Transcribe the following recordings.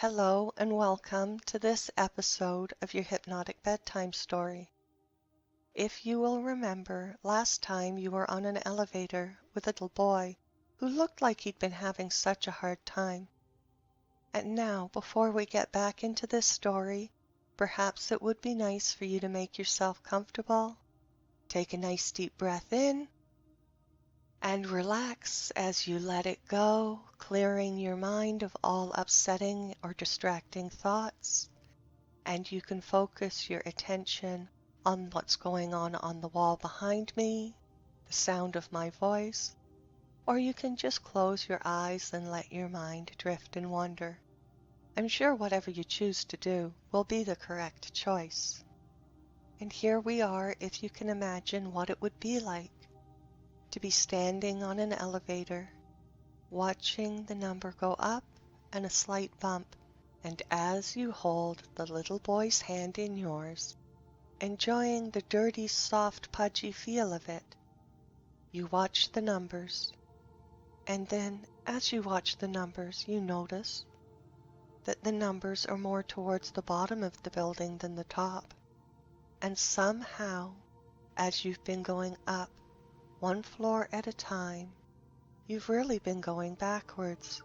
Hello and welcome to this episode of your Hypnotic Bedtime story. If you will remember, last time you were on an elevator with a little boy who looked like he'd been having such a hard time. And now, before we get back into this story, perhaps it would be nice for you to make yourself comfortable. Take a nice deep breath in and relax as you let it go, clearing your mind of all upsetting or distracting thoughts. And you can focus your attention on what's going on the wall behind me, the sound of my voice, or you can just close your eyes and let your mind drift and wander. I'm sure whatever you choose to do will be the correct choice. And here we are, if you can imagine what it would be like to be standing on an elevator, watching the number go up and a slight bump, and as you hold the little boy's hand in yours, enjoying the dirty, soft, pudgy feel of it, you watch the numbers, and then as you watch the numbers, you notice that the numbers are more towards the bottom of the building than the top, and somehow, as you've been going up one floor at a time, you've really been going backwards.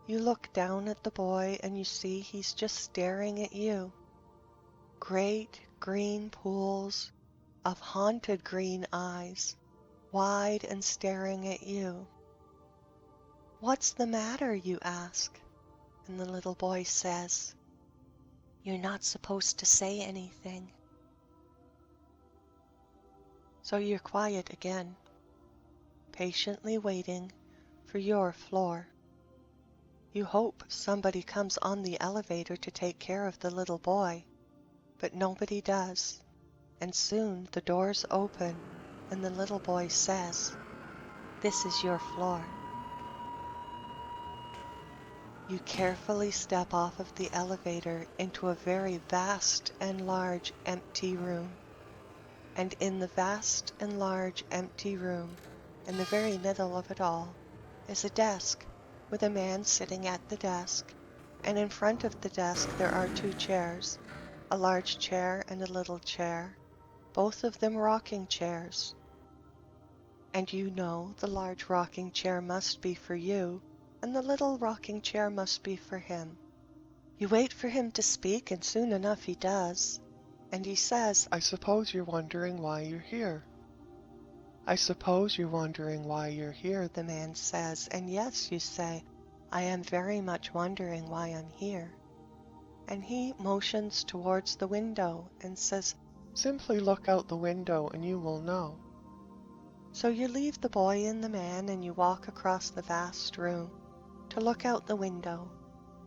You look down at the boy and you see he's just staring at you. Great green pools of haunted green eyes, wide and staring at you. "What's the matter?" you ask, and the little boy says, "You're not supposed to say anything." So you're quiet again, patiently waiting for your floor. You hope somebody comes on the elevator to take care of the little boy, but nobody does, and soon the doors open and the little boy says, "This is your floor." You carefully step off of the elevator into a very vast and large empty room. And in the vast and large empty room, in the very middle of it all, is a desk with a man sitting at the desk, and in front of the desk there are two chairs, a large chair and a little chair, both of them rocking chairs. And you know the large rocking chair must be for you, and the little rocking chair must be for him. You wait for him to speak, and soon enough he does. And he says, "I suppose you're wondering why you're here." "I suppose you're wondering why you're here," the man says. And yes, you say, "I am very much wondering why I'm here." And he motions towards the window and says, "Simply look out the window and you will know." So you leave the boy and the man and you walk across the vast room to look out the window.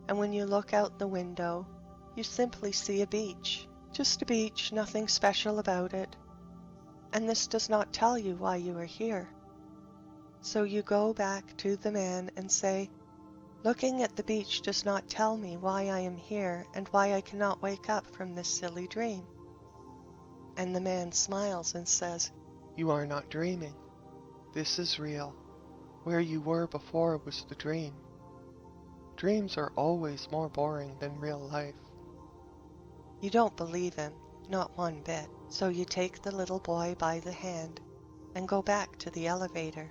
And when you look out the window, you simply see a beach. Just a beach, nothing special about it. And this does not tell you why you are here. So you go back to the man and say, "Looking at the beach does not tell me why I am here and why I cannot wake up from this silly dream." And the man smiles and says, "You are not dreaming. This is real. Where you were before was the dream. Dreams are always more boring than real life." You don't believe him, not one bit. So you take the little boy by the hand and go back to the elevator.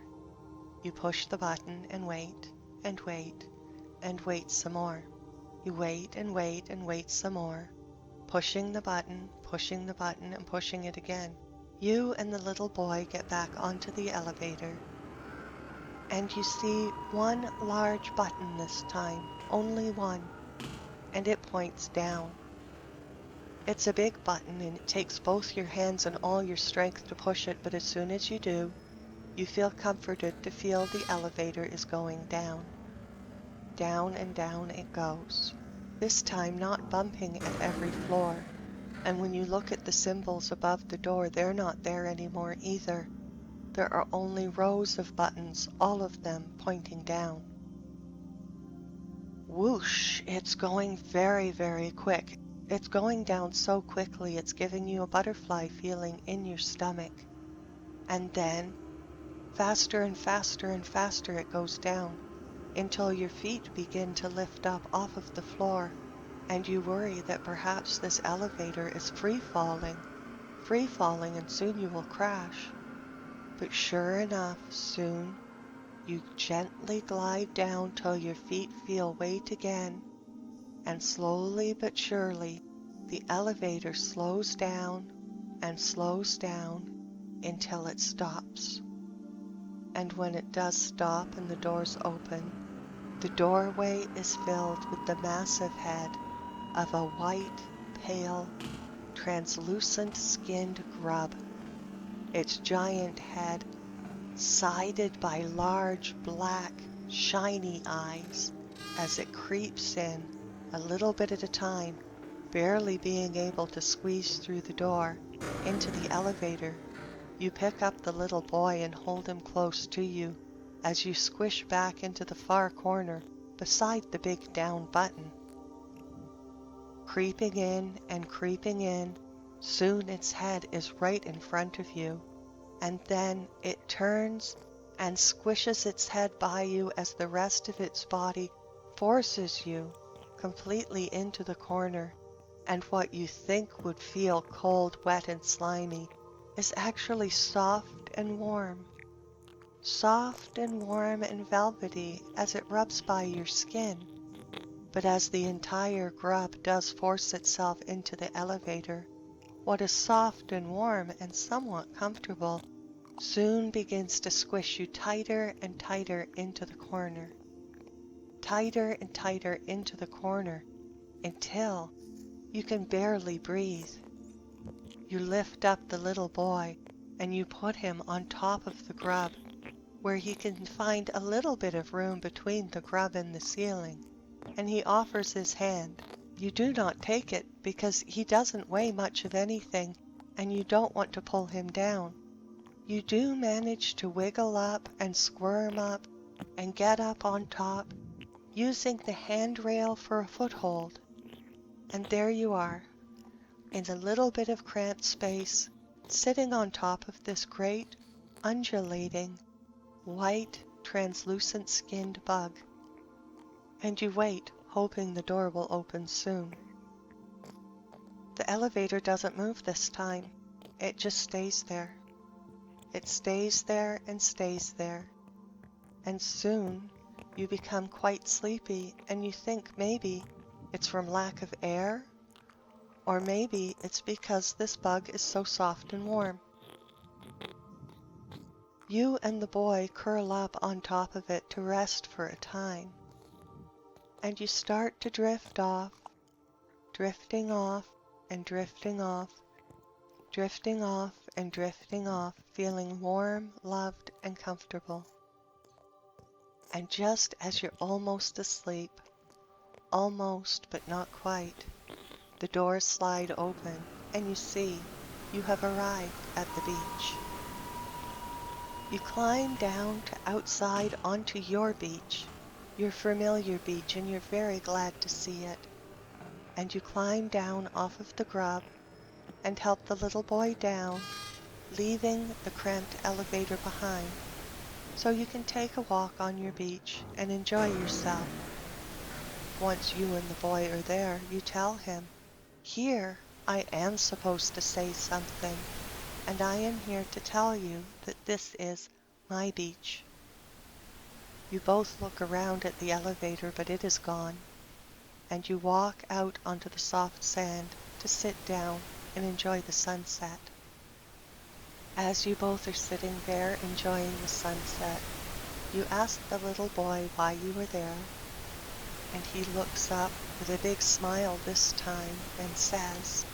You push the button and wait, and wait, and wait some more. You wait and wait and wait some more, pushing the button, and pushing it again. You and the little boy get back onto the elevator, and you see one large button this time, only one, and it points down. It's a big button and it takes both your hands and all your strength to push it, but as soon as you do, you feel comforted to feel the elevator is going down. Down and down it goes, this time not bumping at every floor. And when you look at the symbols above the door, they're not there anymore either. There are only rows of buttons, all of them pointing down. Whoosh! It's going very, very quick. It's going down so quickly it's giving you a butterfly feeling in your stomach. And then, faster and faster and faster it goes down. until your feet begin to lift up off of the floor, and you worry that perhaps this elevator is free falling, and soon you will crash. But sure enough, soon you gently glide down till your feet feel weight again, and slowly but surely the elevator slows down and slows down until it stops. And when it does stop and the doors open, the doorway is filled with the massive head of a white, pale, translucent skinned grub, its giant head sided by large, black, shiny eyes as it creeps in a little bit at a time, barely being able to squeeze through the door into the elevator. You pick up the little boy and hold him close to you as you squish back into the far corner beside the big down button. Creeping in and creeping in, soon its head is right in front of you, and then it turns and squishes its head by you as the rest of its body forces you completely into the corner, and what you think would feel cold, wet, and slimy is actually soft and warm and velvety as it rubs by your skin. But as the entire grub does force itself into the elevator, what is soft and warm and somewhat comfortable soon begins to squish you tighter and tighter into the corner. Tighter and tighter into the corner until you can barely breathe. You lift up the little boy and you put him on top of the grub, where he can find a little bit of room between the grub and the ceiling, and he offers his hand. You do not take it because he doesn't weigh much of anything and you don't want to pull him down. You do manage to wiggle up and squirm up and get up on top, using the handrail for a foothold. And there you are, in a little bit of cramped space, sitting on top of this great, undulating, white, translucent-skinned bug. And you wait, hoping the door will open soon. The elevator doesn't move this time. It just stays there. It stays there and stays there. And soon you become quite sleepy and you think maybe it's from lack of air, or maybe it's because this bug is so soft and warm. You and the boy curl up on top of it to rest for a time, and you start to drift off, drifting off and drifting off, drifting off and drifting off, feeling warm, loved, and comfortable. And just as you're almost asleep, almost but not quite, the doors slide open and you see you have arrived at the beach. You climb down to outside onto your beach, your familiar beach, and you're very glad to see it. And you climb down off of the grub and help the little boy down, leaving the cramped elevator behind, so you can take a walk on your beach and enjoy yourself. Once you and the boy are there, you tell him, "Here, I am supposed to say something, and I am here to tell you that this is my beach." You both look around at the elevator, but it is gone, and you walk out onto the soft sand to sit down and enjoy the sunset. As you both are sitting there enjoying the sunset, you ask the little boy why you were there, and he looks up with a big smile this time and says,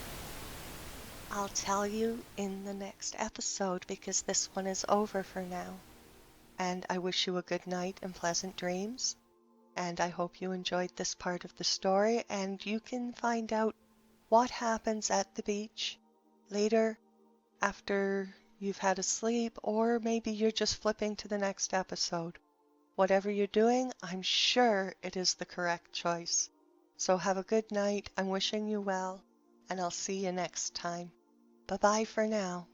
"I'll tell you in the next episode because this one is over for now. And I wish you a good night and pleasant dreams. And I hope you enjoyed this part of the story, and you can find out what happens at the beach later after you've had a sleep, or maybe you're just flipping to the next episode. Whatever you're doing, I'm sure it is the correct choice. So have a good night. I'm wishing you well, and I'll see you next time. Bye-bye for now.